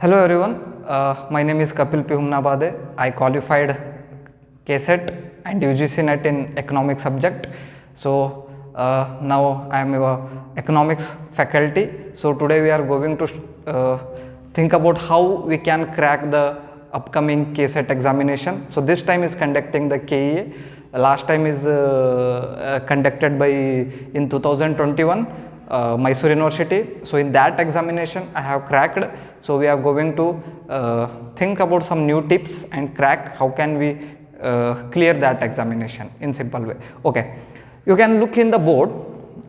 Hello everyone, my name is Kapil Pihumnabade. I qualified KSET and UGC NET in economics subject. So now I am a economics faculty. So today we are going to think about how we can crack the upcoming KSET examination. So this time is conducting the KEA. Last time is conducted by in 2021. Mysore University. So in that examination I have cracked. So we are going to think about some new tips and crack how can we clear that examination in simple way. Okay, you can look in the board.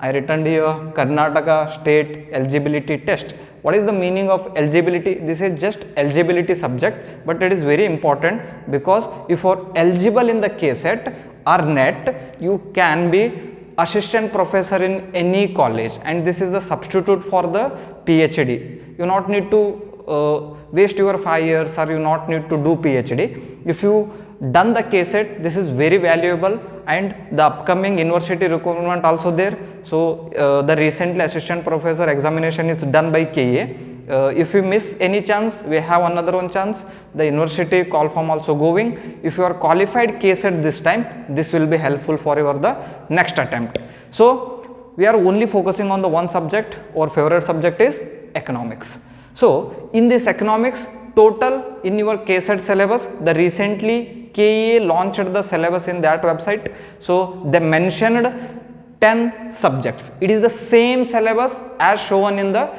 I written here Karnataka State Eligibility Test. What is the meaning of eligibility? This is just eligibility subject, but it is very important because if you are eligible in the KSET or NET, you can be assistant professor in any college, and this is the substitute for the PhD. You not need to waste your 5 years, or you not need to do PhD. If you done the KSET, this is very valuable, and the upcoming university requirement also there. So the recently assistant professor examination is done by KA. If you miss any chance, we have another one chance, the university call form also going. If you are qualified KSET this time, this will be helpful for your the next attempt. So we are only focusing on the one subject. Our favorite subject is economics. So in this economics, total in your KSET syllabus, the recently KEA launched the syllabus in that website. So they mentioned 10 subjects. It is the same syllabus as shown in the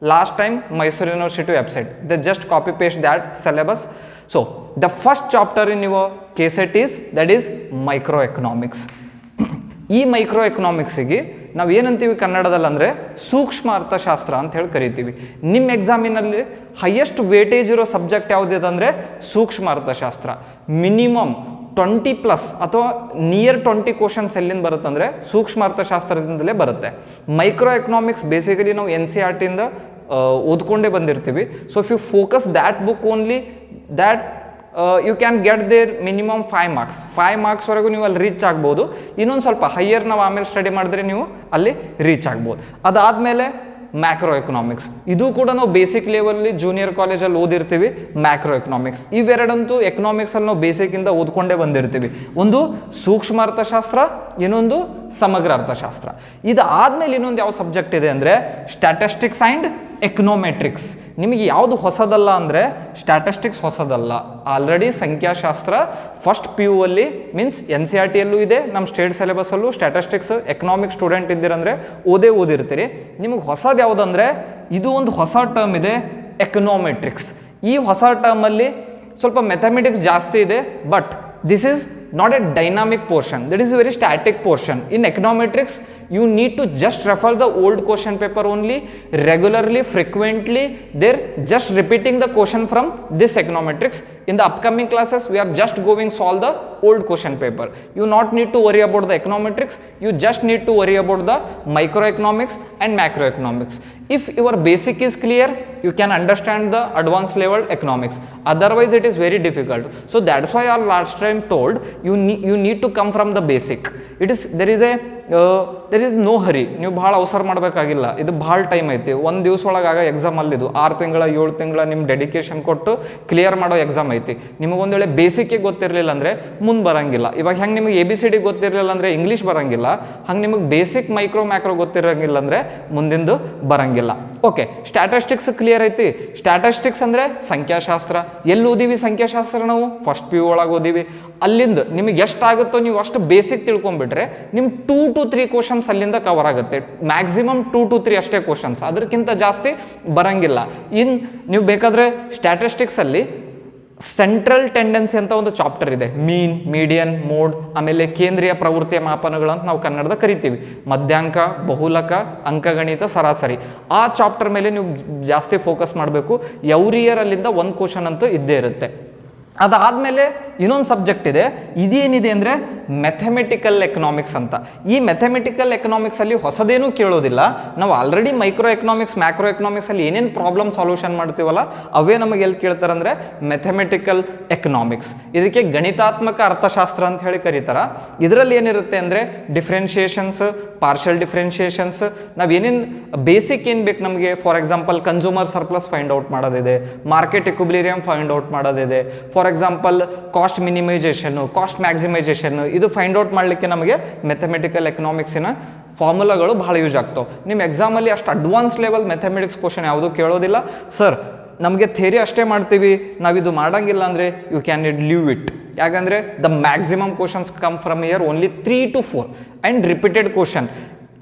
last time Mysore University website. They just copy paste that syllabus. So the first chapter in your KSET is that is microeconomics. ಈ micro ಎಕನಾಮಿಕ್ಸಿಗೆ ನಾವು ಏನಂತೀವಿ ಕನ್ನಡದಲ್ಲಿ ಅಂದರೆ ಸೂಕ್ಷ್ಮ ಅರ್ಥಶಾಸ್ತ್ರ ಅಂತ ಹೇಳಿ ಕರಿತೀವಿ. ನಿಮ್ಮ ಎಕ್ಸಾಮಿನಲ್ಲಿ ಹೈಯೆಸ್ಟ್ ವೇಟೇಜ್ ಇರೋ ಸಬ್ಜೆಕ್ಟ್ ಯಾವುದಿದೆ ಅಂದರೆ ಸೂಕ್ಷ್ಮ ಅರ್ಥಶಾಸ್ತ್ರ. ಮಿನಿಮಮ್ 20+ ಅಥವಾ ನಿಯರ್ 20 ಕ್ವಶನ್ಸ್ ಎಲ್ಲಿಂದ ಬರುತ್ತೆ ಅಂದರೆ ಸೂಕ್ಷ್ಮ ಅರ್ಥಶಾಸ್ತ್ರದಿಂದಲೇ ಬರುತ್ತೆ. ಮೈಕ್ರೋ ಎಕನಾಮಿಕ್ಸ್ ಬೇಸಿಕಲಿ ನಾವು NCERT ಇಂದ ಓದ್ಕೊಂಡೇ ಬಂದಿರ್ತೀವಿ. So if you focus that book only, that you can get there minimum 5 marks. 5 ಮಾರ್ಕ್ಸ್ವರೆಗೂ ನೀವು ಅಲ್ಲಿ ರೀಚ್ ಆಗ್ಬೋದು. ಇನ್ನೊಂದು ಸ್ವಲ್ಪ ಹೈಯರ್ ನಾವು ಆಮೇಲೆ ಸ್ಟಡಿ ಮಾಡಿದ್ರೆ ನೀವು ಅಲ್ಲಿ ರೀಚ್ ಆಗ್ಬೋದು. ಅದಾದಮೇಲೆ ಮ್ಯಾಕ್ರೋ ಎಕನಾಮಿಕ್ಸ್, ಇದು ಕೂಡ ನಾವು ಬೇಸಿಕ್ ಲೆವೆಲ್ಲಿ ಜೂನಿಯರ್ ಕಾಲೇಜಲ್ಲಿ ಓದಿರ್ತೀವಿ. ಮ್ಯಾಕ್ರೋ ಎಕನಾಮಿಕ್ಸ್ ಇವೆರಡಂತೂ ಎಕನಾಮಿಕ್ಸಲ್ಲಿ ನಾವು ಬೇಸಿಕ್ಕಿಂದ ಓದ್ಕೊಂಡೇ ಬಂದಿರ್ತೀವಿ. ಒಂದು ಸೂಕ್ಷ್ಮ ಅರ್ಥಶಾಸ್ತ್ರ, ಇನ್ನೊಂದು ಸಮಗ್ರ ಅರ್ಥಶಾಸ್ತ್ರ. ಇದಾದಮೇಲೆ ಇನ್ನೊಂದು ಯಾವ ಸಬ್ಜೆಕ್ಟ್ ಇದೆ ಅಂದರೆ ಸ್ಟ್ಯಾಟಿಸ್ಟಿಕ್ಸ್ ಆ್ಯಂಡ್ ಎಕನಾಮೆಟ್ರಿಕ್ಸ್. ನಿಮಗೆ ಯಾವುದು ಹೊಸದಲ್ಲ ಅಂದರೆ ಸ್ಟ್ಯಾಟಿಸ್ಟಿಕ್ಸ್ ಹೊಸದಲ್ಲ. ಆಲ್ರೆಡಿ ಸಂಖ್ಯಾಶಾಸ್ತ್ರ ಫಸ್ಟ್ PU ಅಲ್ಲಿ ಮೀನ್ಸ್ NCERTಯಲ್ಲೂ ಇದೆ, ನಮ್ಮ ಸ್ಟೇಟ್ ಸಿಲೆಬಸ್ಸಲ್ಲೂ ಸ್ಟ್ಯಾಟಿಸ್ಟಿಕ್ಸ್ ಎಕನಾಮಿಕ್ಸ್ ಸ್ಟೂಡೆಂಟ್ ಇದ್ದೀರಂದರೆ ಓದಿರ್ತೀರಿ. ನಿಮಗೆ ಹೊಸದು ಯಾವುದಂದರೆ ಇದು ಒಂದು ಹೊಸ ಟರ್ಮ್ ಇದೆ, ಎಕನಾಮೆಟ್ರಿಕ್ಸ್. ಈ ಹೊಸ ಟರ್ಮಲ್ಲಿ ಸ್ವಲ್ಪ ಮ್ಯಾಥಮೆಟಿಕ್ಸ್ ಜಾಸ್ತಿ ಇದೆ, but this is not a dynamic portion, that is a very static portion. In econometrics you need to just refer the old question paper only, regularly, frequently they're just repeating the question from this econometrics. In the upcoming classes we are just going solve the old question paper. You not need to worry about the econometrics, you just need to worry about the microeconomics and macroeconomics. If your basic is clear, you can understand the advanced level economics. Otherwise it is very difficult. So that's why I last time told you need to come from the basic. It is there is no hurry. ನೀವು ಭಾಳ ಅವಸರ ಮಾಡಬೇಕಾಗಿಲ್ಲ. ಇದು ಭಾಳ time ಐತಿ. ಒಂದು ದಿವಸ ಒಳಗಾಗ exam ಅಲ್ಲಿದು 6 ತಿಂಗಳ 7 ತಿಂಗಳ ನಿಮ್ಮ ಡೆಡಿಕೇಶನ್ ಕೊಟ್ಟು ಕ್ಲಿಯರ್ ಮಾಡೋ ಎಕ್ಸಾಮ್ ಐತಿ. ನಿಮಗೊಂದು ವೇಳೆ ಬೇಸಿಕ್ಗೆ ಗೊತ್ತಿರಲಿಲ್ಲ ಅಂದರೆ ಮುಂದೆ ಬರೋಂಗಿಲ್ಲ. ಇವಾಗ ಹೆಂಗೆ ನಿಮಗೆ ABCD ಗೊತ್ತಿರಲಿಲ್ಲ ಅಂದರೆ ಇಂಗ್ಲೀಷ್ ಬರೋಂಗಿಲ್ಲ, ಹಂಗೆ ನಿಮಗೆ ಬೇಸಿಕ್ ಮೈಕ್ರೋ ಮ್ಯಾಕ್ರೋ ಗೊತ್ತಿರೋಂಗಿಲ್ಲ ಅಂದರೆ ಮುಂದಿಂದು ಬರೋಂಗಿಲ್ಲ. ಓಕೆ, ಸ್ಟ್ಯಾಟಿಸ್ಟಿಕ್ಸ್ ಕ್ಲಿಯರ್ ಐತಿ. ಸ್ಟ್ಯಾಟಿಸ್ಟಿಕ್ಸ್ ಅಂದರೆ ಸಂಖ್ಯಾಶಾಸ್ತ್ರ. ಎಲ್ಲಿ ಓದಿವಿ ಸಂಖ್ಯಾಶಾಸ್ತ್ರ? ನಾವು ಫಸ್ಟ್ PU ಒಳಗೆ ಓದಿವಿ. ಅಲ್ಲಿಂದ ನಿಮಗೆ ಎಷ್ಟಾಗುತ್ತೋ ನೀವು ಅಷ್ಟು ಬೇಸಿಕ್ ತಿಳ್ಕೊಂಡ್ಬಿಟ್ರೆ ನಿಮ್ಮ 2 to 3 ಕ್ವಶನ್ಸ್ ಅಲ್ಲಿಂದ ಕವರ್ ಆಗುತ್ತೆ. ಮ್ಯಾಕ್ಸಿಮಮ್ 2 to 3 ಅಷ್ಟೇ ಕ್ವಶನ್ಸ್, ಅದಕ್ಕಿಂತ ಜಾಸ್ತಿ ಬರಂಗಿಲ್ಲ. ನೀವು ಬೇಕಾದರೆ ಸ್ಟ್ಯಾಟಿಸ್ಟಿಕ್ಸಲ್ಲಿ ಸೆಂಟ್ರಲ್ ಟೆಂಡೆನ್ಸಿ ಅಂತ ಒಂದು ಚಾಪ್ಟರ್ ಇದೆ. ಮೀನ್, ಮೀಡಿಯನ್, ಮೋಡ್, ಆಮೇಲೆ ಕೇಂದ್ರೀಯ ಪ್ರವೃತ್ತಿಯ ಮಾಪನಗಳು ಅಂತ ನಾವು ಕನ್ನಡದ ಕರಿತೀವಿ. ಮಧ್ಯಾಂಕ, ಬಹುಲಕ, ಅಂಕಗಣಿತ, ಸರಾಸರಿ, ಆ ಚಾಪ್ಟರ್ ಮೇಲೆ ನೀವು ಜಾಸ್ತಿ ಫೋಕಸ್ ಮಾಡಬೇಕು. ಎವ್ರಿ ಇಯರ್ ಅಲ್ಲಿಂದ ಒಂದು ಕ್ವಶನ್ ಅಂತೂ ಇದ್ದೇ ಇರುತ್ತೆ. ಅದಾದಮೇಲೆ ಇನ್ನೊಂದು ಸಬ್ಜೆಕ್ಟ್ ಇದೆ, ಇದೇನಿದೆ ಅಂದರೆ ಮೆಥಮೆಟಿಕಲ್ ಎಕನಾಮಿಕ್ಸ್ ಅಂತ. ಈ ಮೆಥಮೆಟಿಕಲ್ ಎಕನಾಮಿಕ್ಸಲ್ಲಿ ಹೊಸದೇನೂ ಕೇಳೋದಿಲ್ಲ. ನಾವು ಆಲ್ರೆಡಿ ಮೈಕ್ರೋ ಎಕನಾಮಿಕ್ಸ್, ಮ್ಯಾಕ್ರೋ ಎಕನಾಮಿಕ್ಸಲ್ಲಿ ಏನೇನು ಪ್ರಾಬ್ಲಮ್ ಸಾಲ್ಯೂಷನ್ ಮಾಡ್ತೀವಲ್ಲ ಅವೇ ನಮಗೆ ಎಲ್ಲಿ ಕೇಳ್ತಾರೆ ಅಂದರೆ ಮೆಥಮೆಟಿಕಲ್ ಎಕನಾಮಿಕ್ಸ್. ಇದಕ್ಕೆ ಗಣಿತಾತ್ಮಕ ಅರ್ಥಶಾಸ್ತ್ರ ಅಂತ ಹೇಳಿ ಕರೀತಾರೆ. ಇದರಲ್ಲಿ ಏನಿರುತ್ತೆ ಅಂದರೆ ಡಿಫ್ರೆನ್ಷಿಯೇಷನ್ಸ್, ಪಾರ್ಷಲ್ ಡಿಫ್ರೆನ್ಷಿಯೇಷನ್ಸ್, ನಾವು ಏನೇನು ಬೇಸಿಕ್ ಏನು ಬೇಕು ನಮಗೆ, for example consumer surplus find out ಮಾಡೋದಿದೆ, ಮಾರ್ಕೆಟ್ ಇಕ್ವಿಲಿಬ್ರಿಯಂ ಫೈಂಡ್ ಔಟ್ ಮಾಡೋದಿದೆ, ಫಾರ್ ಎಕ್ಸಾಂಪಲ್ ಕಾಸ್ಟ್ ಮಿನಿಮೈಸೇಷನ್ನು, ಕಾಸ್ಟ್ ಮ್ಯಾಕ್ಸಿಮೈಸೇಷನ್ನು, ಇದು ಫೈಂಡ್ ಔಟ್ ಮಾಡಲಿಕ್ಕೆ ನಮಗೆ ಮೆಥಮೆಟಿಕಲ್ ಎಕನಾಮಿಕ್ಸಿನ ಫಾರ್ಮುಲಾಗಳು ಭಾಳ ಯೂಸ್ ಆಗ್ತಾವೆ. ನಿಮ್ಮ ಎಕ್ಸಾಮಲ್ಲಿ ಅಷ್ಟು ಅಡ್ವಾನ್ಸ್ ಲೆವೆಲ್ ಮೆಥಮೆಟಿಕ್ಸ್ ಕ್ವಶನ್ ಯಾವುದೂ ಕೇಳೋದಿಲ್ಲ. ಸರ್ ನಮಗೆ ಥಿಯರಿ ಅಷ್ಟೇ ಮಾಡ್ತೀವಿ, ನಾವಿದು ಮಾಡೋಂಗಿಲ್ಲ ಅಂದರೆ ಯು ಕ್ಯಾನ್ ಲೀವ್ ಇಟ್. ಯಾಕಂದರೆ the maximum questions come from here only 3 to 4 and repeated question.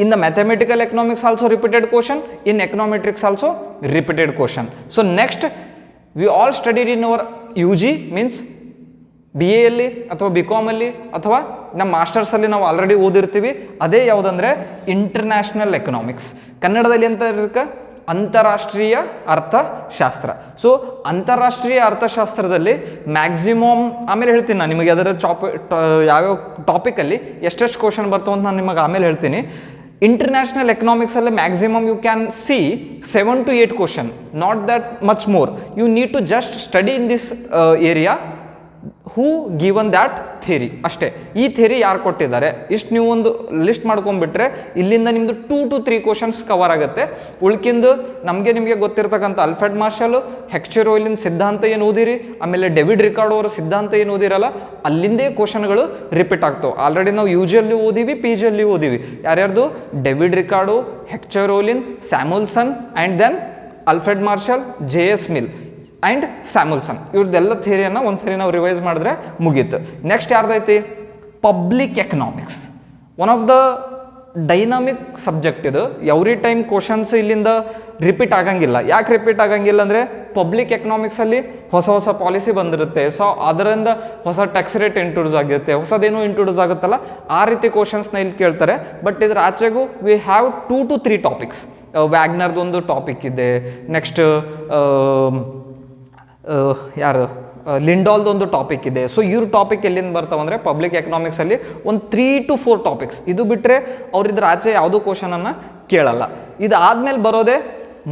In the mathematical economics also repeated question, in econometrics also repeated question. So next we all studied in our UG means BA ಅಲ್ಲಿ ಅಥವಾ BCom ಅಲ್ಲಿ ಅಥವಾ ನಮ್ಮ ಮಾಸ್ಟರ್ಸಲ್ಲಿ ನಾವು already ಓದಿರ್ತೀವಿ. ಅದೇ ಯಾವುದಂದರೆ international economics. ಕನ್ನಡದಲ್ಲಿ ಅಂತ ಇರಕ್ಕೆ ಅಂತಾರಾಷ್ಟ್ರೀಯ ಅರ್ಥಶಾಸ್ತ್ರ. ಸೊ ಅಂತಾರಾಷ್ಟ್ರೀಯ ಅರ್ಥಶಾಸ್ತ್ರದಲ್ಲಿ ಮ್ಯಾಕ್ಸಿಮಮ್, ಆಮೇಲೆ ಹೇಳ್ತೀನಿ ನಾನು ನಿಮಗೆ ಅದರ ಯಾವ್ಯಾವ ಟಾಪಿಕಲ್ಲಿ ಎಷ್ಟೆಷ್ಟು ಕ್ವಶನ್ ಬರ್ತವೆ ಅಂತ ನಾನು ನಿಮಗೆ ಆಮೇಲೆ ಹೇಳ್ತೀನಿ. ಇಂಟರ್ನ್ಯಾಷನಲ್ ಎಕನಾಮಿಕ್ಸಲ್ಲಿ maximum you can see 7 to 8 question, not that much more. You need to just study in this area who given that theory ಅಷ್ಟೇ. ಈ ಥಿಯರಿ ಯಾರು ಕೊಟ್ಟಿದ್ದಾರೆ ಇಷ್ಟು ನೀವು ಒಂದು ಲಿಸ್ಟ್ ಮಾಡ್ಕೊಂಡ್ಬಿಟ್ರೆ ಇಲ್ಲಿಂದ ನಿಮ್ಮದು 2 to 3 ಕ್ವಶನ್ಸ್ ಕವರ್ ಆಗುತ್ತೆ. ಉಳ್ಕಿಂದು ನಿಮಗೆ ಗೊತ್ತಿರ್ತಕ್ಕಂಥ ಅಲ್ಫ್ರೆಡ್ ಮಾರ್ಷಲ್, ಹೆಕ್ಚರ್ ಓಯ್ಲಿನ ಸಿದ್ಧಾಂತ ಏನು ಓದಿರಿ, ಆಮೇಲೆ ಡೇವಿಡ್ ರಿಕಾರ್ಡೋ ಅವರ ಸಿದ್ಧಾಂತ ಏನು ಓದಿರಲ್ಲ, ಅಲ್ಲಿಂದೇ ಕ್ವಶನ್ಗಳು ರಿಪೀಟ್ ಆಗ್ತವೆ. ಆಲ್ರೆಡಿ ನಾವು ಯು ಜಿಯಲ್ಲಿ ಓದಿವಿ, ಪಿ ಜಿಯಲ್ಲಿ ಓದಿವಿ. ಯಾರ್ಯಾರ್ದು? David Ricardo, Heckscher Ohlin, Samuelson and then Alfred Marshall, JS Mill and Samuelson. ಇವ್ರದ್ದೆಲ್ಲ ಥಿಯರಿಯನ್ನು ಒಂದ್ಸರಿ ನಾವು ರಿವೈಸ್ ಮಾಡಿದ್ರೆ ಮುಗೀತು. ನೆಕ್ಸ್ಟ್ ಯಾರ್ದೈತಿ? Public economics. One of the dynamic subject ಇದು. ಎವ್ರಿ ಟೈಮ್ ಕ್ವಶನ್ಸ್ ಇಲ್ಲಿಂದ ರಿಪೀಟ್ ಆಗಂಗಿಲ್ಲ. ಯಾಕೆ ರಿಪೀಟ್ ಆಗಂಗಿಲ್ಲ ಅಂದರೆ ಪಬ್ಲಿಕ್ ಎಕನಾಮಿಕ್ಸಲ್ಲಿ ಹೊಸ ಹೊಸ ಪಾಲಿಸಿ ಬಂದಿರುತ್ತೆ. ಸೊ ಅದರಿಂದ ಹೊಸ ಟ್ಯಾಕ್ಸ್ ರೇಟ್ ಇಂಟ್ರೊಡ್ಯೂಸ್ ಆಗಿರುತ್ತೆ, ಹೊಸದೇನೋ ಇಂಟ್ರೊಡ್ಯೂಸ್ ಆಗುತ್ತಲ್ಲ, ಆ ರೀತಿ ಕ್ವಶನ್ಸ್ನ ಇಲ್ಲಿ ಕೇಳ್ತಾರೆ. ಬಟ್ ಇದ್ರ ಆಚೆಗೂ ವಿ ಹ್ಯಾವ್ 2 to 3 ಟಾಪಿಕ್ಸ್. ವ್ಯಾಗ್ನರ್ದೊಂದು ಟಾಪಿಕ್ ಇದೆ, ನೆಕ್ಸ್ಟ್ ಯಾರು ಲಿಂಡಾಲ್ದೊಂದು ಟಾಪಿಕ್ ಇದೆ. ಸೊ ಇವ್ರ ಟಾಪಿಕ್ ಎಲ್ಲಿಂದ ಬರ್ತಾವೆ ಅಂದರೆ ಪಬ್ಲಿಕ್ ಎಕನಾಮಿಕ್ಸಲ್ಲಿ ಒಂದು 3 to 4 ಟಾಪಿಕ್ಸ್. ಇದು ಬಿಟ್ಟರೆ ಅವ್ರಿದ್ರ ಆಚೆ ಯಾವುದೋ ಕ್ವಶನನ್ನು ಕೇಳಲ್ಲ. ಇದಾದಮೇಲೆ ಬರೋದೇ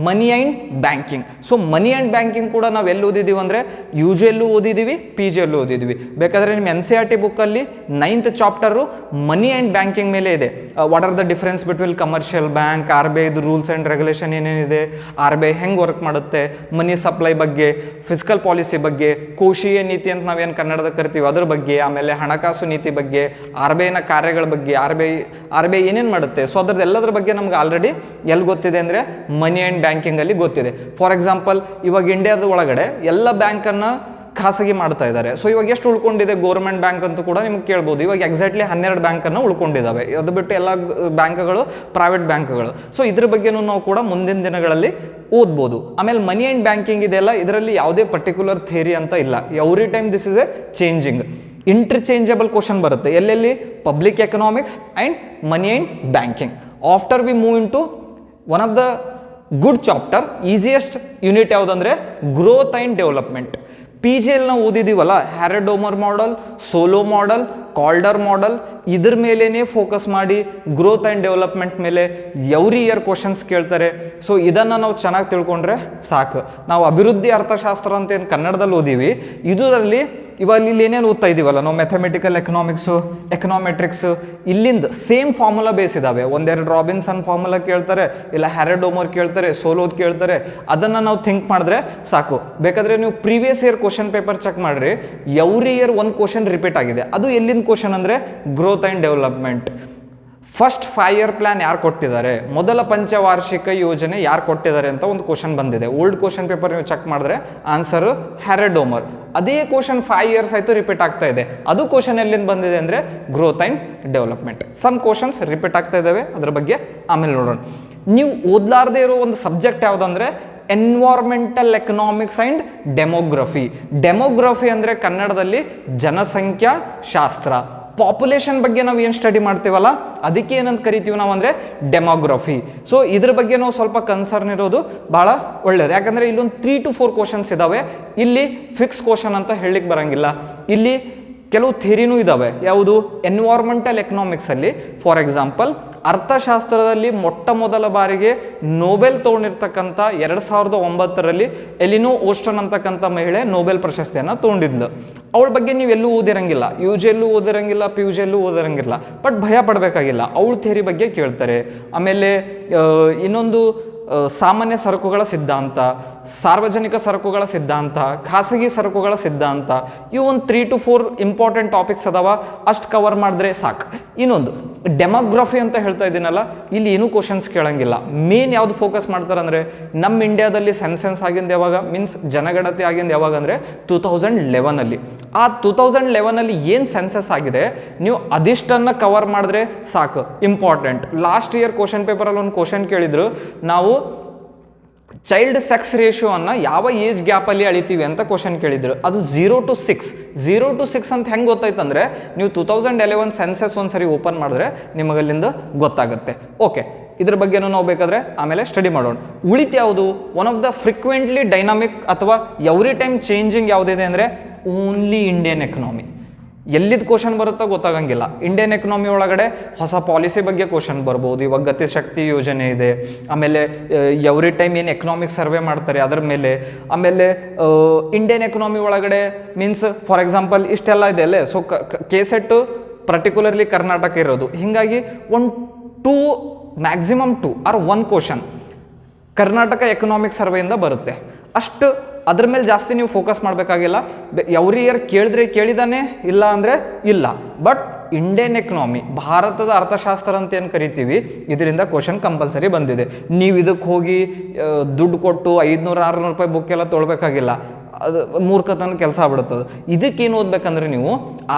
ಮನಿ and banking. So money and banking ಕೂಡ ನಾವು ಎಲ್ಲಿ ಓದಿದ್ದೀವಿ ಅಂದರೆ ಯು ಜಿಯಲ್ಲೂ ಓದಿದ್ದೀವಿ, ಪಿ ಜಿಯಲ್ಲೂ ಓದಿದ್ದೀವಿ. ಬೇಕಾದರೆ ನಿಮ್ಮ NCERT ಬುಕ್ಕಲ್ಲಿ 9th chapter money and banking ಮೇಲೆ ಇದೆ. What are the difference between commercial bank, RBI rules and regulation ಏನೇನಿದೆ, RBI ಹೆಂಗೆ ವರ್ಕ್ ಮಾಡುತ್ತೆ, ಮನಿ ಸಪ್ಲೈ ಬಗ್ಗೆ, ಫಿಸಿಕಲ್ ಪಾಲಿಸಿ ಬಗ್ಗೆ, ಕೋಶೀಯ ನೀತಿ ಅಂತ ನಾವೇನು ಕನ್ನಡದ ಕರಿತೀವಿ ಅದ್ರ ಬಗ್ಗೆ, ಆಮೇಲೆ ಹಣಕಾಸು ನೀತಿ ಬಗ್ಗೆ, RBIನ ಕಾರ್ಯಗಳ ಬಗ್ಗೆ, RBI ಏನೇನು ಮಾಡುತ್ತೆ. ಸೊ ಅದ್ರದ್ದು ಎಲ್ಲದ್ರ ಬಗ್ಗೆ ನಮ್ಗೆ ಆಲ್ರೆಡಿ ಎಲ್ಲಿ ಗೊತ್ತಿದೆ ಅಂದರೆ ಮನಿ ಆ್ಯಂಡ್ ಬ್ಯಾಂಕಿಂಗಲ್ಲಿ ಗೊತ್ತಿದೆ. ಫಾರ್ ಎಕ್ಸಾಂಪಲ್ ಇವಾಗ ಇಂಡಿಯಾದ ಒಳಗಡೆ ಎಲ್ಲ ಬ್ಯಾಂಕನ್ನು ಖಾಸಗಿ ಮಾಡ್ತಾ ಇದ್ದಾರೆ. ಸೊ ಇವಾಗ ಎಷ್ಟು ಉಳ್ಕೊಂಡಿದೆ ಗೌರ್ಮೆಂಟ್ ಬ್ಯಾಂಕ್ ಅಂತೂ ಕೂಡ ನಿಮ್ಗೆ ಕೇಳ್ಬೋದು. ಇವಾಗ ಎಕ್ಸಾಕ್ಟ್ಲಿ 12 ಬ್ಯಾಂಕನ್ನು ಉಳ್ಕೊಂಡಿದ್ದಾವೆ. ಅದು ಬಿಟ್ಟು ಎಲ್ಲ ಬ್ಯಾಂಕ್ಗಳು ಪ್ರೈವೇಟ್ ಬ್ಯಾಂಕ್ಗಳು. ಸೊ ಇದ್ರ ಬಗ್ಗೆನೂ ನಾವು ಕೂಡ ಮುಂದಿನ ದಿನಗಳಲ್ಲಿ ಓದ್ಬೋದು. ಆಮೇಲೆ ಮನಿ ಆ್ಯಂಡ್ ಬ್ಯಾಂಕಿಂಗ್ ಇದೆಯಲ್ಲ, ಇದರಲ್ಲಿ ಯಾವುದೇ ಪರ್ಟಿಕ್ಯುಲರ್ ಥಿಯರಿ ಅಂತ ಇಲ್ಲ. Every time this is a changing. Interchangeable question ಬರುತ್ತೆ ಎಲ್ಲೆಲ್ಲಿ? Public economics and money and banking. After we move in to one of the good chapter, easiest unit ಯಾವುದಂದರೆ ಗ್ರೋತ್ ಆ್ಯಂಡ್ ಡೆವಲಪ್ಮೆಂಟ್. ಪಿ ಜಿಯಲ್ಲಿ ನಾವು ಓದಿದ್ದೀವಲ್ಲ, Harrod Domar model, Solow model, Kaldor model, ಇದ್ರ ಮೇಲೇ focus ಮಾಡಿ ಗ್ರೋತ್ ಆ್ಯಂಡ್ ಡೆವಲಪ್ಮೆಂಟ್ ಮೇಲೆ every year questions ಕೇಳ್ತಾರೆ. ಸೊ ಇದನ್ನು ನಾವು ಚೆನ್ನಾಗಿ ತಿಳ್ಕೊಂಡ್ರೆ ಸಾಕು. ನಾವು ಅಭಿವೃದ್ಧಿ ಅರ್ಥಶಾಸ್ತ್ರ ಅಂತ ಏನು ಕನ್ನಡದಲ್ಲಿ ಓದೀವಿ, ಇದರಲ್ಲಿ ಇವಾಗ ಇಲ್ಲಿ ಏನೇನು ಓದ್ತಾ ಇದ್ದೀವಲ್ಲ ನಾವು, ಮೆಥಮೆಟಿಕಲ್ ಎಕನಾಮಿಕ್ಸು, ಎಕನಾಮೆಟ್ರಿಕ್ಸು, ಇಲ್ಲಿಂದ ಸೇಮ್ ಫಾರ್ಮುಲಾ ಬೇಸ್ ಇದ್ದಾವೆ. ಒಂದೆರಡು ರಾಬಿನ್ಸನ್ ಫಾರ್ಮುಲಾ ಕೇಳ್ತಾರೆ, ಇಲ್ಲ ಹ್ಯಾರಡೋಮರ್ ಕೇಳ್ತಾರೆ, ಸೋಲೋದ್ ಕೇಳ್ತಾರೆ. ಅದನ್ನು ನಾವು ಥಿಂಕ್ ಮಾಡಿದ್ರೆ ಸಾಕು. ಬೇಕಾದರೆ ನೀವು previous year question paper check ಮಾಡಿರಿ, ಎವ್ರಿ ಇಯರ್ ಒಂದು ಕ್ವಶನ್ ರಿಪೀಟ್ ಆಗಿದೆ. ಅದು ಎಲ್ಲಿಂದ ಕ್ವಶನ್ ಅಂದರೆ growth and development. First 5 year plan ಯಾರು ಕೊಟ್ಟಿದ್ದಾರೆ, ಮೊದಲ ಪಂಚವಾರ್ಷಿಕ ಯೋಜನೆ ಯಾರು ಕೊಟ್ಟಿದ್ದಾರೆ ಅಂತ ಒಂದು ಕ್ವಶನ್ ಬಂದಿದೆ. ಓಲ್ಡ್ ಕ್ವಶನ್ ಪೇಪರ್ ನೀವು ಚೆಕ್ ಮಾಡಿದ್ರೆ ಆನ್ಸರು ಹ್ಯಾರಡೋಮರ್. ಅದೇ ಕ್ವಶನ್ 5 years ಆಯಿತು ರಿಪೀಟ್ ಆಗ್ತಾ ಇದೆ. ಅದು ಕ್ವಶನ್ ಎಲ್ಲಿಂದ ಬಂದಿದೆ ಅಂದರೆ growth and development. Some questions repeat ಆಗ್ತಾ ಇದ್ದಾವೆ, ಅದ್ರ ಬಗ್ಗೆ ಆಮೇಲೆ ನೋಡೋಣ. ನೀವು ಓದಲಾರದೇ ಇರೋ ಒಂದು ಸಬ್ಜೆಕ್ಟ್ ಯಾವುದಂದರೆ environmental economics and demography. Demography ಅಂದರೆ ಕನ್ನಡದಲ್ಲಿ ಜನಸಂಖ್ಯಾ ಶಾಸ್ತ್ರ. ಪಾಪ್ಯುಲೇಷನ್ ಬಗ್ಗೆ ನಾವು ಏನು ಸ್ಟಡಿ ಮಾಡ್ತೀವಲ್ಲ ಅದಕ್ಕೆ ಏನಂತ ಕರಿತೀವಿ ನಾವು ಅಂದರೆ ಡೆಮೋಗ್ರಫಿ. ಸೊ ಇದ್ರ ಬಗ್ಗೆ ನಾವು ಸ್ವಲ್ಪ ಕನ್ಸರ್ನ್ ಇರೋದು ಭಾಳ ಒಳ್ಳೆಯದು. ಯಾಕಂದರೆ ಇಲ್ಲೊಂದು 3 to 4 ಕ್ವಶನ್ಸ್ ಇದ್ದಾವೆ. ಇಲ್ಲಿ ಫಿಕ್ಸ್ ಕ್ವಶನ್ ಅಂತ ಹೇಳಲಿಕ್ಕೆ ಬರೋಂಗಿಲ್ಲ. ಇಲ್ಲಿ ಕೆಲವು ಥಿಯರಿನೂ ಇದ್ದಾವೆ. ಯಾವುದು? ಎನ್ವೈರ್ಮೆಂಟಲ್ ಎಕನಾಮಿಕ್ಸಲ್ಲಿ ಫಾರ್ ಎಕ್ಸಾಂಪಲ್ ಅರ್ಥಶಾಸ್ತ್ರದಲ್ಲಿ ಮೊಟ್ಟ ಮೊದಲ ಬಾರಿಗೆ ನೋಬೆಲ್ ತೊಗೊಂಡಿರ್ತಕ್ಕಂಥ 2009ರಲ್ಲಿ ಎಲಿನೋ ಓಸ್ಟನ್ ಅಂತಕ್ಕಂಥ ಮಹಿಳೆ ನೋಬೆಲ್ ಪ್ರಶಸ್ತಿಯನ್ನು ತೊಗೊಂಡಿದ್ಲು. ಅವಳ ಬಗ್ಗೆ ನೀವೆಲ್ಲೂ ಓದಿರಂಗಿಲ್ಲ, ಯು ಜಿಯಲ್ಲೂ ಓದಿರಂಗಿಲ್ಲ, ಪಿ ಯು ಜಿಯಲ್ಲೂ ಓದಿರಂಗಿಲ್ಲ. ಬಟ್ ಭಯ ಪಡಬೇಕಾಗಿಲ್ಲ, ಅವಳ ಥಿಯರಿ ಬಗ್ಗೆ ಕೇಳ್ತಾರೆ. ಆಮೇಲೆ ಇನ್ನೊಂದು ಸಾಮಾನ್ಯ ಸರಕುಗಳ ಸಿದ್ಧಾಂತ, ಸಾರ್ವಜನಿಕ ಸರಕುಗಳ ಸಿದ್ಧಾಂತ, ಖಾಸಗಿ ಸರಕುಗಳ ಸಿದ್ಧಾಂತ, ಇವು ಒಂದು 3 to 4 ಇಂಪಾರ್ಟೆಂಟ್ ಟಾಪಿಕ್ಸ್ ಅದಾವ. ಅಷ್ಟು ಕವರ್ ಮಾಡಿದ್ರೆ ಸಾಕು. ಇನ್ನೊಂದು ಡೆಮೋಗ್ರಫಿ ಅಂತ ಹೇಳ್ತಾ ಇದ್ದೀನಲ್ಲ, ಇಲ್ಲಿ ಏನೂ ಕ್ವಶನ್ಸ್ ಕೇಳಂಗಿಲ್ಲ. ಮೇನ್ ಯಾವುದು ಫೋಕಸ್ ಮಾಡ್ತಾರೆ ಅಂದರೆ ನಮ್ಮ ಇಂಡಿಯಾದಲ್ಲಿ ಸೆನ್ಸೆನ್ಸ್ ಆಗಿಂದ ಯಾವಾಗ, ಮೀನ್ಸ್ ಜನಗಣತಿ ಆಗಿಂದ ಯಾವಾಗ ಅಂದರೆ 2011ಅಲ್ಲಿ. ಆ 2011ಅಲ್ಲಿ ಏನು ಸೆನ್ಸಸ್ ಆಗಿದೆ ನೀವು ಅದಿಷ್ಟನ್ನು ಕವರ್ ಮಾಡಿದ್ರೆ ಸಾಕು, ಇಂಪಾರ್ಟೆಂಟ್. ಲಾಸ್ಟ್ ಇಯರ್ ಕ್ವಶನ್ ಪೇಪರಲ್ಲಿ ಒಂದು ಕ್ವಶನ್ ಕೇಳಿದ್ರು, ನಾವು ಚೈಲ್ಡ್ ಸೆಕ್ಸ್ ರೇಷಿಯೋವನ್ನು ಯಾವ ಏಜ್ ಗ್ಯಾಪಲ್ಲಿ ಅಳಿತೀವಿ ಅಂತ ಕ್ವಶನ್ ಕೇಳಿದ್ರು. ಅದು 0 to 6. 0 to 6 ಅಂತ ಹೆಂಗೆ ಗೊತ್ತಾಯ್ತಂದರೆ ನೀವು 2011 ಸೆನ್ಸಸ್ ಒಂದ್ಸರಿ ಓಪನ್ ಮಾಡಿದ್ರೆ ನಿಮಗಲ್ಲಿಂದ ಗೊತ್ತಾಗುತ್ತೆ. ಓಕೆ, ಇದ್ರ ಬಗ್ಗೆನೂ ನಾವು ಬೇಕಾದರೆ ಆಮೇಲೆ ಸ್ಟಡಿ ಮಾಡೋಣ. ಉಳಿತು ಯಾವುದು? One of the frequently dynamic ಅಥವಾ ಎವ್ರಿ ಟೈಮ್ ಚೇಂಜಿಂಗ್ ಯಾವುದಿದೆ ಅಂದರೆ ಓನ್ಲಿ ಇಂಡಿಯನ್ ಎಕನಾಮಿ. ಎಲ್ಲಿದ್ದು ಕ್ವಶನ್ ಬರುತ್ತೋ ಗೊತ್ತಾಗಂಗಿಲ್ಲ. ಇಂಡಿಯನ್ ಎಕನಾಮಿ ಒಳಗಡೆ ಹೊಸ ಪಾಲಿಸಿ ಬಗ್ಗೆ ಕ್ವಶನ್ ಬರ್ಬೋದು. ಇವಾಗ ಗತಿಶಕ್ತಿ ಯೋಜನೆ ಇದೆ, ಆಮೇಲೆ ಎವ್ರಿ ಟೈಮ್ ಏನು ಎಕನಾಮಿಕ್ ಸರ್ವೆ ಮಾಡ್ತಾರೆ ಅದರ ಮೇಲೆ, ಆಮೇಲೆ ಇಂಡಿಯನ್ ಎಕನಾಮಿ ಒಳಗಡೆ ಮೀನ್ಸ್ ಫಾರ್ ಎಕ್ಸಾಂಪಲ್ ಇಷ್ಟೆಲ್ಲ ಇದೆ ಅಲ್ಲೇ. ಸೊ ಕೆಸೆಟ್ಟು ಪರ್ಟಿಕ್ಯುಲರ್ಲಿ ಕರ್ನಾಟಕ ಇರೋದು, ಹೀಗಾಗಿ maximum 2 or 1 question Karnataka economic ಸರ್ವೆಯಿಂದ ಬರುತ್ತೆ. ಅಷ್ಟು ಅದ್ರ ಮೇಲೆ ಜಾಸ್ತಿ ನೀವು ಫೋಕಸ್ ಮಾಡಬೇಕಾಗಿಲ್ಲ. ಎವ್ರಿ ಇಯರ್ ಕೇಳಿದ್ರೆ ಕೇಳಿದಾನೆ, ಇಲ್ಲ ಅಂದರೆ ಇಲ್ಲ. ಬಟ್ ಇಂಡಿಯನ್ ಎಕನಾಮಿ, ಭಾರತದ ಅರ್ಥಶಾಸ್ತ್ರ ಅಂತ ಏನು ಕರಿತೀವಿ, ಇದರಿಂದ ಕ್ವಶನ್ ಕಂಪಲ್ಸರಿ ಬಂದಿದೆ. ನೀವು ಇದಕ್ಕೆ ಹೋಗಿ ದುಡ್ಡು ಕೊಟ್ಟು 500-600 ರೂಪಾಯಿ ಬುಕ್ ಎಲ್ಲ ತೊಗೊಳ್ಬೇಕಾಗಿಲ್ಲ. ಅದು ಮೂರ್ಖತನ ಕೆಲಸ ಆಗ್ಬಿಡುತ್ತದೆ. ಇದಕ್ಕೇನು ಓದ್ಬೇಕಂದ್ರೆ ನೀವು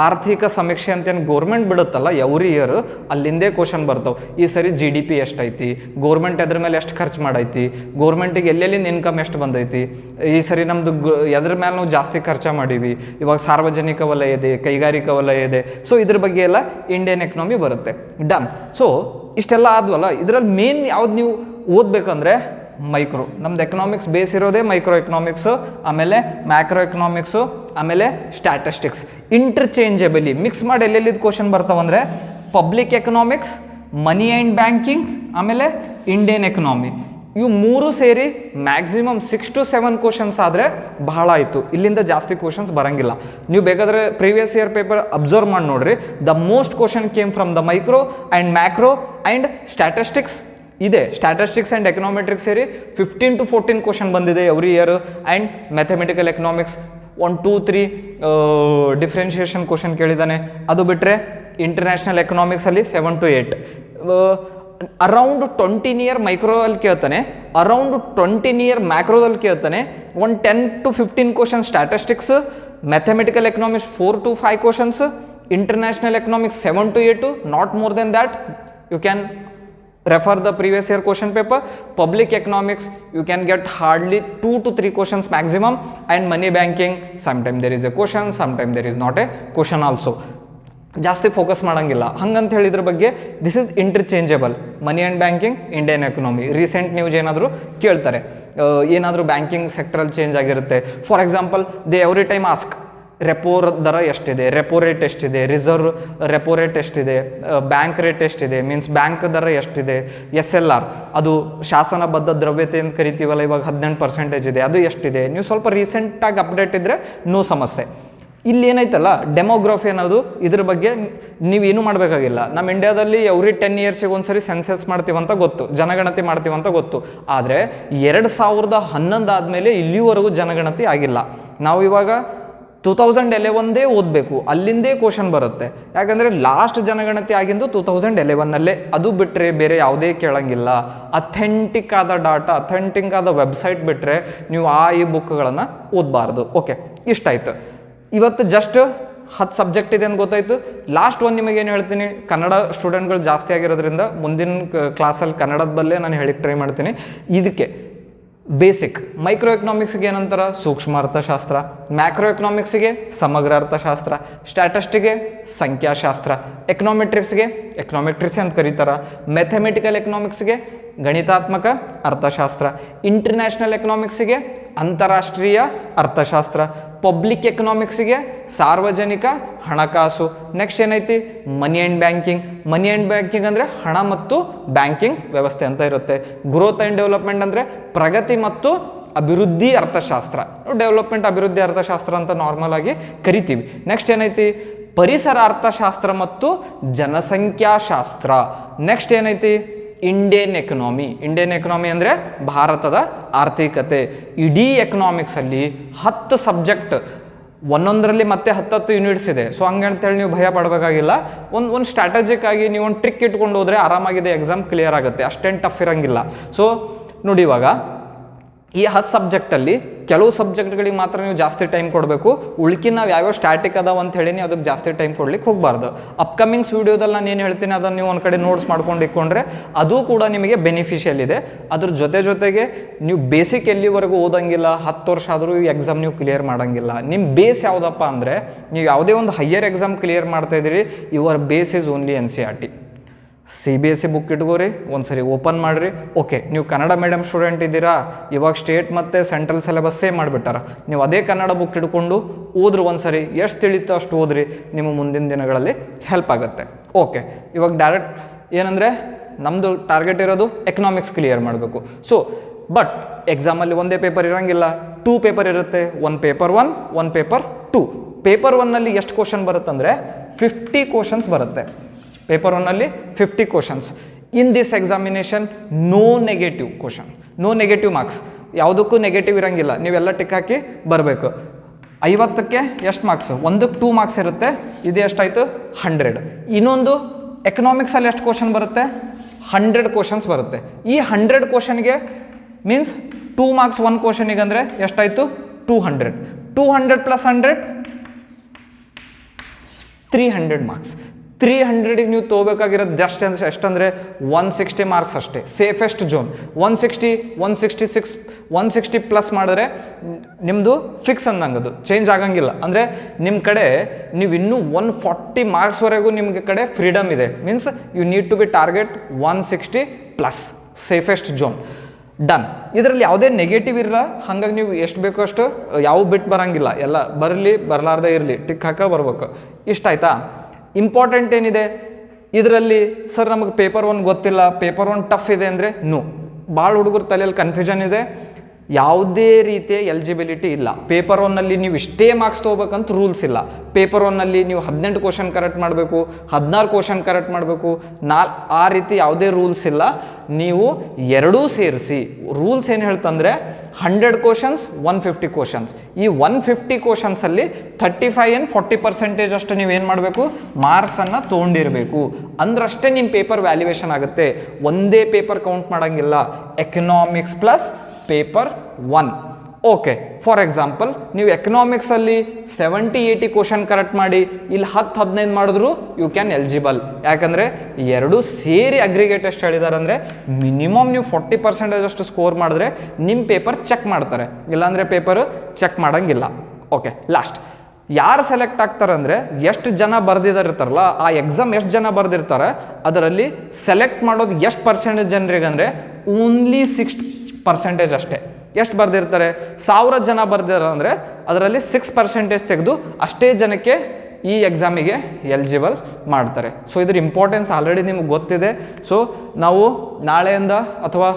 ಆರ್ಥಿಕ ಸಮೀಕ್ಷೆ ಅಂತೇನು ಗೋರ್ಮೆಂಟ್ ಬಿಡುತ್ತಲ್ಲ ಎವ್ರಿ ಇಯರ್, ಅಲ್ಲಿಂದೇ ಕ್ವಶನ್ ಬರ್ತಾವೆ. ಈ ಸರಿ GDP ಎಷ್ಟೈತಿ, ಗೋರ್ಮೆಂಟ್ ಅದ್ರ ಮೇಲೆ ಎಷ್ಟು ಖರ್ಚು ಮಾಡೈತಿ, ಗೋರ್ಮೆಂಟಿಗೆ ಎಲ್ಲೆಲ್ಲಿಂದ ಇನ್ಕಮ್ ಎಷ್ಟು ಬಂದೈತಿ, ಈ ಸರಿ ನಮ್ಮದು ಎದ್ರ ಮೇಲೆ ನಾವು ಜಾಸ್ತಿ ಖರ್ಚು ಮಾಡೀವಿ, ಇವಾಗ ಸಾರ್ವಜನಿಕ ವಲಯ ಇದೆ, ಕೈಗಾರಿಕಾ ವಲಯ ಇದೆ. ಸೊ ಇದ್ರ ಬಗ್ಗೆ ಎಲ್ಲ ಇಂಡಿಯನ್ ಎಕನಾಮಿ ಬರುತ್ತೆ. ಡನ್. ಸೊ ಇಷ್ಟೆಲ್ಲ ಆದ್ವಲ್ಲ, ಇದರಲ್ಲಿ ಮೇನ್ ಯಾವ್ದು ನೀವು ಓದಬೇಕಂದ್ರೆ ಮೈಕ್ರೋ. ನಮ್ದು ಎಕನಾಮಿಕ್ಸ್ ಬೇಸ್ ಇರೋದೇ ಮೈಕ್ರೋ ಎಕನಾಮಿಕ್ಸು, ಆಮೇಲೆ ಮ್ಯಾಕ್ರೋ ಎಕನಾಮಿಕ್ಸು, ಆಮೇಲೆ ಸ್ಟ್ಯಾಟಿಸ್ಟಿಕ್ಸ್. ಇಂಟರ್ಚೇಂಜಬಲಿ ಮಿಕ್ಸ್ ಮಾಡಿ ಎಲ್ಲೆಲ್ಲಿದ್ದು ಕ್ವಶನ್ ಬರ್ತಾವಂದರೆ public economics, money and banking, ಆಮೇಲೆ ಇಂಡಿಯನ್ ಎಕನಾಮಿ. ಇವು ಮೂರು ಸೇರಿ ಮ್ಯಾಕ್ಸಿಮಮ್ 6 to 7 ಕ್ವಶನ್ಸ್ ಆದರೆ ಬಹಳ ಆಯಿತು. ಇಲ್ಲಿಂದ ಜಾಸ್ತಿ ಕ್ವಶನ್ಸ್ ಬರೋಂಗಿಲ್ಲ. ನೀವು ಬೇಕಾದರೆ ಪ್ರೀವಿಯಸ್ ಇಯರ್ ಪೇಪರ್ ಅಬ್ಸರ್ವ್ ಮಾಡಿ ನೋಡ್ರಿ. The most question came from the micro and macro and statistics ಇದೆ. ಸ್ಟ್ಯಾಟಿಸ್ಟಿಕ್ಸ್ ಆ್ಯಂಡ್ ಎಕನಾಮೆಟ್ರಿಕ್ಸ್ ಸೇರಿ 15 to 14 ಕ್ವಶನ್ ಬಂದಿದೆ every year. And mathematical economics 1, 2, 3 differentiation question ಕೇಳಿದ್ದಾನೆ. ಅದು ಬಿಟ್ಟರೆ ಇಂಟರ್ನ್ಯಾಷನಲ್ ಎಕನಾಮಿಕ್ಸಲ್ಲಿ 7 to 8. ಅರೌಂಡ್ 20 ನಿಯರ್ ಮೈಕ್ರೋದಲ್ಲಿ ಕೇಳ್ತಾನೆ, ಅರೌಂಡ್ 20 ನಿಯರ್ ಮ್ಯಾಕ್ರೋದಲ್ಲಿ ಕೇಳ್ತಾನೆ. ಒಂದು 10 to 15 question statistics, mathematical economics 4 to 5 questions, international economics 7 to 8, not more than that. You can refer the previous year question paper. Public economics you can get hardly 2 to 3 questions maximum. And money banking sometimes there is a question, sometimes there is not a question also. ಜಾಸ್ತಿ focus ಮಾಡೋಂಗಿಲ್ಲ. ಹಂಗಂತ ಹೇಳಿದ್ರ ಬಗ್ಗೆ this is interchangeable. Money and banking, Indian economy. Recent news ಏನಾದರೂ ಕೇಳ್ತಾರೆ, ಏನಾದರೂ banking ಸೆಕ್ಟ್ರಲ್ಲಿ change ಆಗಿರುತ್ತೆ. For example they every time ask repo ದರ ಎಷ್ಟಿದೆ, ರೆಪೋ ರೇಟ್ ಎಷ್ಟಿದೆ, ರಿಸರ್ವ್ ರೆಪೋ ರೇಟ್ ಎಷ್ಟಿದೆ, ಬ್ಯಾಂಕ್ ರೇಟ್ ಎಷ್ಟಿದೆ, ಮೀನ್ಸ್ ಬ್ಯಾಂಕ್ ದರ ಎಷ್ಟಿದೆ, SLR ಅದು ಶಾಸನಬದ್ಧ ದ್ರವ್ಯತೆ ಅಂತ ಕರಿತೀವಲ್ಲ, ಇವಾಗ 18% ಇದೆ, ಅದು ಎಷ್ಟಿದೆ. ನೀವು ಸ್ವಲ್ಪ ರೀಸೆಂಟಾಗಿ ಅಪ್ಡೇಟ್ ಇದ್ದರೆ ನೋ ಸಮಸ್ಯೆ. ಇಲ್ಲಿ ಏನೈತಲ್ಲ ಡೆಮೋಗ್ರಫಿ ಅನ್ನೋದು, ಇದ್ರ ಬಗ್ಗೆ ನೀವೇನು ಮಾಡಬೇಕಾಗಿಲ್ಲ. ನಮ್ಮ ಇಂಡಿಯಾದಲ್ಲಿ ಎವ್ರಿ 10 ಇಯರ್ಸಿಗೆ ಒಂದ್ಸರಿ ಸೆನ್ಸಸ್ ಮಾಡ್ತೀವಂತ ಗೊತ್ತು, ಜನಗಣತಿ ಮಾಡ್ತೀವಂತ ಗೊತ್ತು. ಆದರೆ 2011 ಆದಮೇಲೆ ಇಲ್ಲಿವರೆಗೂ ಜನಗಣತಿ ಆಗಿಲ್ಲ. ನಾವು ಇವಾಗ 2011 ಓದಬೇಕು, ಅಲ್ಲಿಂದೇ ಕ್ವಶನ್ ಬರುತ್ತೆ. ಯಾಕಂದರೆ ಲಾಸ್ಟ್ ಜನಗಣತಿ ಆಗಿದ್ದು 2011ನಲ್ಲೇ. ಅದು ಬಿಟ್ಟರೆ ಬೇರೆ ಯಾವುದೇ ಕೇಳಂಗಿಲ್ಲ. ಅಥೆಂಟಿಕ್ ಆದ ಡಾಟಾ, ಅಥೆಂಟಿಕ್ ಆದ ವೆಬ್ಸೈಟ್ ಬಿಟ್ಟರೆ ನೀವು ಈ ಬುಕ್ಗಳನ್ನು ಓದಬಾರ್ದು. ಓಕೆ, ಇಷ್ಟಾಯ್ತು. ಇವತ್ತು ಜಸ್ಟ್ 10 ಸಬ್ಜೆಕ್ಟ್ ಇದೆ ಅಂತ ಗೊತ್ತಾಯಿತು. ಲಾಸ್ಟ್ ಒಂದು ನಿಮಗೇನು ಹೇಳ್ತೀನಿ, ಕನ್ನಡ ಸ್ಟೂಡೆಂಟ್ಗಳು ಜಾಸ್ತಿ ಆಗಿರೋದ್ರಿಂದ ಮುಂದಿನ ಕ್ಲಾಸಲ್ಲಿ ಕನ್ನಡದ ಬಲ್ಲೇ ನಾನು ಹೇಳಿಕ್ಕೆ ಟ್ರೈ ಮಾಡ್ತೀನಿ. ಇದಕ್ಕೆ ಬೇಸಿಕ್. ಮೈಕ್ರೋ ಎಕನಾಮಿಕ್ಸ್ಗೆ ಏನಂತಾರ ಸೂಕ್ಷ್ಮ ಅರ್ಥಶಾಸ್ತ್ರ, ಮ್ಯಾಕ್ರೋ ಎಕನಾಮಿಕ್ಸ್ಗೆ ಸಮಗ್ರ ಅರ್ಥಶಾಸ್ತ್ರ, ಸ್ಟ್ಯಾಟಿಸ್ಟಿಕ್ಗೆ ಸಂಖ್ಯಾಶಾಸ್ತ್ರ, ಎಕನಾಮೆಟ್ರಿಕ್ಸ್ ಅಂತ ಕರೀತಾರ, ಮ್ಯಾಥಮೆಟಿಕಲ್ ಎಕನಾಮಿಕ್ಸ್ಗೆ ಗಣಿತಾತ್ಮಕ ಅರ್ಥಶಾಸ್ತ್ರ, ಇಂಟರ್ನ್ಯಾಷನಲ್ ಎಕನಾಮಿಕ್ಸ್ಗೆ ಅಂತಾರಾಷ್ಟ್ರೀಯ ಅರ್ಥಶಾಸ್ತ್ರ, ಪಬ್ಲಿಕ್ ಎಕನಾಮಿಕ್ಸ್ಗೆ ಸಾರ್ವಜನಿಕ ಹಣಕಾಸು. ನೆಕ್ಸ್ಟ್ ಏನೈತಿ ಮನಿ and banking. Money and banking ಅಂದರೆ ಹಣ ಮತ್ತು ಬ್ಯಾಂಕಿಂಗ್ ವ್ಯವಸ್ಥೆ ಅಂತ ಇರುತ್ತೆ. ಗ್ರೋತ್ ಆ್ಯಂಡ್ ಡೆವಲಪ್ಮೆಂಟ್ ಅಂದರೆ ಪ್ರಗತಿ ಮತ್ತು ಅಭಿವೃದ್ಧಿ ಅರ್ಥಶಾಸ್ತ್ರ. ಡೆವಲಪ್ಮೆಂಟ್ ಅಭಿವೃದ್ಧಿ ಅರ್ಥಶಾಸ್ತ್ರ ಅಂತ ನಾರ್ಮಲ್ ಆಗಿ ಕರಿತೀವಿ. ನೆಕ್ಸ್ಟ್ ಏನೈತಿ ಪರಿಸರ ಅರ್ಥಶಾಸ್ತ್ರ ಮತ್ತು ಜನಸಂಖ್ಯಾಶಾಸ್ತ್ರ. ನೆಕ್ಸ್ಟ್ ಏನೈತಿ ಇಂಡಿಯನ್ ಎಕನಾಮಿ ಅಂದರೆ ಭಾರತದ ಆರ್ಥಿಕತೆ. ಇಡೀ ಎಕನಾಮಿಕ್ಸಲ್ಲಿ 10 ಸಬ್ಜೆಕ್ಟ್, ಒಂದೊಂದರಲ್ಲಿ ಮತ್ತೆ 10 ಯೂನಿಟ್ಸ್ ಇದೆ. ಸೊ ಹಂಗಂತೇಳಿ ನೀವು ಭಯ ಪಡಬೇಕಾಗಿಲ್ಲ. ಒಂದು ಸ್ಟ್ರಾಟಜಿಕ್ ಆಗಿ ನೀವು ಒಂದು ಟ್ರಿಕ್ ಇಟ್ಕೊಂಡು ಹೋದರೆ ಆರಾಮಾಗಿದೆ, ಎಕ್ಸಾಮ್ ಕ್ಲಿಯರ್ ಆಗುತ್ತೆ, ಅಷ್ಟೇನು ಟಫ್ ಇರೋಂಗಿಲ್ಲ. ಸೊ ನೋಡಿ, ಇವಾಗ ಈ 10 ಸಬ್ಜೆಕ್ಟಲ್ಲಿ ಕೆಲವು ಸಬ್ಜೆಕ್ಟ್ಗಳಿಗೆ ಮಾತ್ರ ನೀವು ಜಾಸ್ತಿ ಟೈಮ್ ಕೊಡಬೇಕು. ಉಳ್ಕಿ ನಾವು ಯಾವ್ಯಾವ ಸ್ಟ್ಯಾಟಿಕ್ ಅದಾವ ಅಂತ ಹೇಳಿ ಅದಕ್ಕೆ ಜಾಸ್ತಿ ಟೈಮ್ ಕೊಡ್ಲಿಕ್ಕೆ ಹೋಗಬಾರ್ದು. ಅಪ್ಕಮಿಂಗ್ಸ್ ವೀಡಿಯೋದಲ್ಲಿ ನಾನು ಏನು ಹೇಳ್ತೀನಿ ಅದನ್ನು ನೀವು ಒಂದು ಕಡೆ ನೋಟ್ಸ್ ಮಾಡ್ಕೊಂಡು ಇಟ್ಕೊಂಡ್ರೆ ಅದು ಕೂಡ ನಿಮಗೆ ಬೆನಿಫಿಷಿಯಲ್ ಇದೆ. ಅದ್ರ ಜೊತೆಗೆ ನೀವು ಬೇಸಿಕ್ ಎಲ್ಲಿವರೆಗೂ ಓದಂಗಿಲ್ಲ, 10 ವರ್ಷ ಆದರೂ ಈ ಎಕ್ಸಾಮ್ ನೀವು ಕ್ಲಿಯರ್ ಮಾಡೋಂಗಿಲ್ಲ. ನಿಮ್ಮ ಬೇಸ್ ಯಾವುದಪ್ಪ ಅಂದರೆ, ನೀವು ಯಾವುದೇ ಒಂದು ಹೈಯರ್ ಎಕ್ಸಾಮ್ ಕ್ಲಿಯರ್ ಮಾಡ್ತಾ ಇದ್ದೀರಿ, your base is only NCERT. CBSE book ಇಟ್ಕೋರಿ, ಒಂದ್ಸರಿ ಓಪನ್ ಮಾಡಿರಿ. ಓಕೆ, ನೀವು ಕನ್ನಡ ಮೀಡಿಯಮ್ ಸ್ಟೂಡೆಂಟ್ ಇದ್ದೀರಾ, ಇವಾಗ ಸ್ಟೇಟ್ ಮತ್ತು ಸೆಂಟ್ರಲ್ ಸಿಲೆಬಸ್ ಸೇಮ್ ಮಾಡಿಬಿಟ್ಟಾರ. ನೀವು ಅದೇ ಕನ್ನಡ ಬುಕ್ ಇಟ್ಕೊಂಡು ಓದ್ರಿ, ಒಂದ್ಸರಿ ಎಷ್ಟು ತಿಳಿತೋ ಅಷ್ಟು ಓದ್ರಿ, ನಿಮ್ಮ ಮುಂದಿನ ದಿನಗಳಲ್ಲಿ ಹೆಲ್ಪ್ ಆಗುತ್ತೆ. ಓಕೆ, ಇವಾಗ ಡೈರೆಕ್ಟ್ ಏನಂದರೆ ನಮ್ಮದು ಟಾರ್ಗೆಟ್ ಇರೋದು ಎಕನಾಮಿಕ್ಸ್ ಕ್ಲಿಯರ್ ಮಾಡಬೇಕು. ಸೊ ಬಟ್ ಎಕ್ಸಾಮಲ್ಲಿ ಒಂದೇ ಪೇಪರ್ ಇರೋಂಗಿಲ್ಲ, 2 ಪೇಪರ್ ಇರುತ್ತೆ. ಒಂದು ಪೇಪರ್ 1, ಒಂದು ಪೇಪರ್ 2. ಪೇಪರ್ 1ನಲ್ಲಿ ಎಷ್ಟು ಕ್ವಶನ್ ಬರುತ್ತಂದರೆ 50 ಕ್ವಶನ್ಸ್ ಬರುತ್ತೆ. ಪೇಪರ್ 1ನಲ್ಲಿ 50 questions. In this examination no negative question, no negative marks. ಯಾವುದಕ್ಕೂ ನೆಗೆಟಿವ್ ಇರೋಂಗಿಲ್ಲ, ನೀವೆಲ್ಲ ಟಿಕ್ ಹಾಕಿ ಬರಬೇಕು. 50ಕ್ಕೆ ಎಷ್ಟು ಮಾರ್ಕ್ಸ್? ಒಂದಕ್ಕೆ 2 ಮಾರ್ಕ್ಸ್ ಇರುತ್ತೆ. ಇದು ಎಷ್ಟಾಯಿತು? 100. ಇನ್ನೊಂದು ಎಕನಾಮಿಕ್ಸಲ್ಲಿ ಎಷ್ಟು ಕ್ವಶನ್ ಬರುತ್ತೆ? 100 ಕ್ವಶನ್ಸ್ ಬರುತ್ತೆ. ಈ 100 ಕ್ವಶನ್ಗೆ ಮೀನ್ಸ್ 2 ಮಾರ್ಕ್ಸ್ 1 ಕ್ವಶನಿಗೆ ಅಂದರೆ ಎಷ್ಟಾಯಿತು? 200. 200 + 100 300 ಮಾರ್ಕ್ಸ್. 300ಗೆ ನೀವು ತೊಗೋಬೇಕಾಗಿರೋದು ಎಷ್ಟಂದರೆ 160 ಮಾರ್ಕ್ಸ್ ಅಷ್ಟೇ. ಸೇಫೆಸ್ಟ್ ಝೋನ್ 160, 166, 160 ಪ್ಲಸ್ ಮಾಡಿದ್ರೆ ನಿಮ್ಮದು ಫಿಕ್ಸ್ ಅಂದಂಗದು, ಚೇಂಜ್ ಆಗಂಗಿಲ್ಲ. ಅಂದರೆ ನಿಮ್ಮ ಕಡೆ ನೀವು ಇನ್ನೂ 140 ಮಾರ್ಕ್ಸ್ವರೆಗೂ ನಿಮಗೆ ಕಡೆ ಫ್ರೀಡಮ್ ಇದೆ. Means you need to be target 160 plus, safest zone. Done. ಇದರಲ್ಲಿ ಯಾವುದೇ ನೆಗೆಟಿವ್ ಇರಲ್ಲ, ಹಾಗಾಗಿ ನೀವು ಎಷ್ಟು ಬೇಕೋ ಅಷ್ಟು ಯಾವ ಬಿಟ್ಟು ಬರೋಂಗಿಲ್ಲ, ಎಲ್ಲ ಬರಲಿ ಬರಲಾರ್ದೇ ಇರಲಿ ಟಿಕ್ ಹಾಕ ಬರ್ಬೇಕು. ಇಷ್ಟ ಆಯ್ತಾ? ಇಂಪಾರ್ಟೆಂಟ್ ಏನಿದೆ ಇದರಲ್ಲಿ? ಸರ್ ನಮಗೆ ಪೇಪರ್ 1 ಗೊತ್ತಿಲ್ಲ, ಪೇಪರ್ 1 ಟಫ್ ಇದೆ ಅಂದರೆ ನೋ. ಭಾಳ ಹುಡುಗರು ತಲೆಯಲ್ಲಿ ಕನ್ಫ್ಯೂಷನ್ ಇದೆ. ಯಾವುದೇ ರೀತಿಯ ಎಲಿಜಿಬಿಲಿಟಿ ಇಲ್ಲ. ಪೇಪರ್ 1ನಲ್ಲಿ ನೀವು ಇಷ್ಟೇ ಮಾರ್ಕ್ಸ್ ತೊಗೋಬೇಕಂತ ರೂಲ್ಸ್ ಇಲ್ಲ. ಪೇಪರ್ 1ನಲ್ಲಿ ನೀವು 18 ಕ್ವಶನ್ ಕರೆಕ್ಟ್ ಮಾಡಬೇಕು, 16 ಕ್ವಶನ್ ಕರೆಕ್ಟ್ ಮಾಡಬೇಕು, ಆ ರೀತಿ ಯಾವುದೇ ರೂಲ್ಸ್ ಇಲ್ಲ. ನೀವು ಎರಡೂ ಸೇರಿಸಿ ರೂಲ್ಸ್ ಏನು ಹೇಳ್ತಂದರೆ 100 ಕ್ವಶನ್ಸ್ 150 ಕ್ವಶನ್ಸ್. ಈ 150 ಕ್ವಶನ್ಸಲ್ಲಿ 35 and 40% ಅಷ್ಟು ನೀವೇನು ಮಾಡಬೇಕು? ಮಾರ್ಕ್ಸನ್ನು ತೊಗೊಂಡಿರಬೇಕು. ಅಂದ್ರಷ್ಟೇ ನಿಮ್ಮ ಪೇಪರ್ ವ್ಯಾಲ್ಯೂಯೇಷನ್ ಆಗುತ್ತೆ. ಒಂದೇ ಪೇಪರ್ ಕೌಂಟ್ ಮಾಡೋಂಗಿಲ್ಲ. Economics plus paper 1. Okay, for example ನೀವು ಎಕನಾಮಿಕ್ಸಲ್ಲಿ 70-80 ಕ್ವಶನ್ ಕರೆಕ್ಟ್ ಮಾಡಿ ಇಲ್ಲಿ 10-15 ಮಾಡಿದ್ರು ಯು ಕ್ಯಾನ್ ಎಲಿಜಿಬಲ್. ಯಾಕಂದರೆ ಎರಡೂ ಸೇರಿ ಅಗ್ರಿಗೇಟ್ ಎಷ್ಟು ಹೇಳಿದ್ದಾರೆ ಅಂದರೆ ಮಿನಿಮಮ್ ನೀವು 40% ಅಷ್ಟು ಸ್ಕೋರ್ ಮಾಡಿದ್ರೆ ನಿಮ್ಮ ಪೇಪರ್ ಚೆಕ್ ಮಾಡ್ತಾರೆ, ಇಲ್ಲಾಂದರೆ ಪೇಪರ್ ಚೆಕ್ ಮಾಡೋಂಗಿಲ್ಲ. ಓಕೆ, ಲಾಸ್ಟ್ ಯಾರು ಸೆಲೆಕ್ಟ್ ಆಗ್ತಾರೆ ಅಂದರೆ ಎಷ್ಟು ಜನ ಬರೆದಿದ್ದಾರಿರ್ತಾರಲ್ಲ, ಆ ಎಕ್ಸಾಮ್ ಎಷ್ಟು ಜನ ಬರೆದಿರ್ತಾರೆ ಅದರಲ್ಲಿ ಸೆಲೆಕ್ಟ್ ಮಾಡೋದು ಎಷ್ಟು ಪರ್ಸೆಂಟೇಜ್ ಜನರಿಗೆ ಅಂದರೆ ಓನ್ಲಿ 6% ಅಷ್ಟೇ. ಎಷ್ಟು ಬರೆದಿರ್ತಾರೆ? 1000 ಜನ ಬರೆದಿದ್ದಾರೆ ಅಂದರೆ ಅದರಲ್ಲಿ 6% ತೆಗೆದು ಅಷ್ಟೇ ಜನಕ್ಕೆ ಈ ಎಕ್ಸಾಮಿಗೆ ಎಲಿಜಿಬಲ್ ಮಾಡ್ತಾರೆ. ಸೊ ಇದ್ರ ಇಂಪಾರ್ಟೆನ್ಸ್ ಆಲ್ರೆಡಿ ನಿಮ್ಗೆ ಗೊತ್ತಿದೆ. ಸೊ ನಾವು ನಾಳೆಯಿಂದ ಅಥವಾ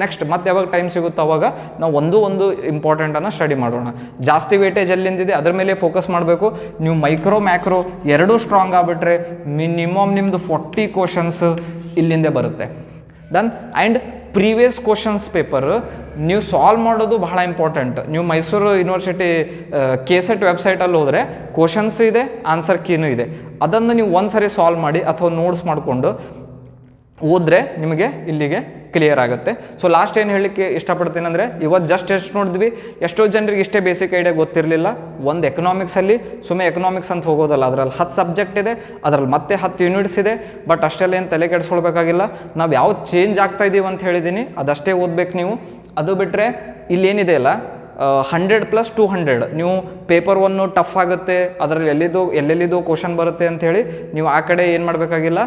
ನೆಕ್ಸ್ಟ್ ಮತ್ತೆ ಯಾವಾಗ ಟೈಮ್ ಸಿಗುತ್ತೋ ಅವಾಗ ನಾವು ಒಂದು ಇಂಪಾರ್ಟೆಂಟನ್ನು ಸ್ಟಡಿ ಮಾಡೋಣ. ಜಾಸ್ತಿ ವೇಟೇಜ್ ಎಲ್ಲಿಂದಿದೆ ಅದ್ರ ಮೇಲೆ ಫೋಕಸ್ ಮಾಡಬೇಕು. ನೀವು ಮೈಕ್ರೋ ಮ್ಯಾಕ್ರೋ ಎರಡೂ ಸ್ಟ್ರಾಂಗ್ ಆಗಿಬಿಟ್ರೆ ಮಿನಿಮಮ್ ನಿಮ್ಮದು 40 ಕ್ವಶನ್ಸ್ ಇಲ್ಲಿಂದ ಬರುತ್ತೆ. Done. And previous questions paper ನೀವು ಸಾಲ್ವ್ ಮಾಡೋದು ಬಹಳ ಇಂಪಾರ್ಟೆಂಟ್. ನೀವು ಮೈಸೂರು ಯೂನಿವರ್ಸಿಟಿ KSET ವೆಬ್ಸೈಟಲ್ಲಿ ಹೋದರೆ ಕ್ವಶನ್ಸ್ ಇದೆ, ಆನ್ಸರ್ ಕೀನೂ ಇದೆ. ಅದನ್ನು ನೀವು ಒಂದು ಸರಿ ಸಾಲ್ವ್ ಮಾಡಿ ಅಥವಾ ನೋಟ್ಸ್ ಮಾಡಿಕೊಂಡು ಓದಿದ್ರೆ ನಿಮಗೆ ಇಲ್ಲಿಗೆ ಕ್ಲಿಯರ್ ಆಗುತ್ತೆ. ಸೊ ಲಾಸ್ಟ್ ಏನು ಹೇಳಲಿಕ್ಕೆ ಇಷ್ಟಪಡ್ತೀನಿ ಅಂದರೆ ಇವತ್ತು ಜಸ್ಟ್ ಎಷ್ಟು ನೋಡಿದ್ವಿ, ಎಷ್ಟೋ ಜನರಿಗೆ ಇಷ್ಟೇ ಬೇಸಿಕ್ ಐಡಿಯಾ ಗೊತ್ತಿರಲಿಲ್ಲ. ಒಂದು ಎಕನಾಮಿಕ್ಸಲ್ಲಿ ಸುಮ್ಮನೆ ಎಕನಾಮಿಕ್ಸ್ ಅಂತ ಹೋಗೋದಲ್ಲ, ಅದರಲ್ಲಿ 10 ಸಬ್ಜೆಕ್ಟ್ ಇದೆ, ಅದರಲ್ಲಿ ಮತ್ತೆ 10 ಯೂನಿಟ್ಸ್ ಇದೆ. ಬಟ್ ಅಷ್ಟೆಲ್ಲ ಏನು ತಲೆ ಕೆಡಿಸ್ಕೊಳ್ಬೇಕಾಗಿಲ್ಲ. ನಾವು ಯಾವ್ದು ಚೇಂಜ್ ಆಗ್ತಾ ಇದ್ದೀವಿ ಅಂತ ಹೇಳಿದ್ದೀನಿ ಅದಷ್ಟೇ ಓದ್ಬೇಕು ನೀವು. ಅದು ಬಿಟ್ಟರೆ ಇಲ್ಲೇನಿದೆ ಅಲ್ಲ 100+200 ನೀವು ಪೇಪರ್ 1 ಟಫ್ ಆಗುತ್ತೆ, ಅದರಲ್ಲಿ ಎಲ್ಲೆಲ್ಲಿದು ಕ್ವಶನ್ ಬರುತ್ತೆ ಅಂಥೇಳಿ ನೀವು ಆ ಕಡೆ ಏನು ಮಾಡಬೇಕಾಗಿಲ್ಲ,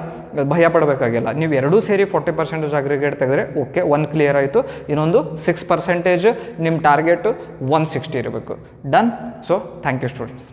ಭಯ ಪಡಬೇಕಾಗಿಲ್ಲ. ನೀವು ಎರಡೂ ಸೇರಿ 40% ಅಗ್ರಿಗೇಟ್ ತೆಗೆದ್ರೆ ಓಕೆ, 1 ಕ್ಲಿಯರ್ ಆಯಿತು. ಇನ್ನೊಂದು 6% ನಿಮ್ಮ ಟಾರ್ಗೆಟು 160 ಇರಬೇಕು. Done. So thank you students.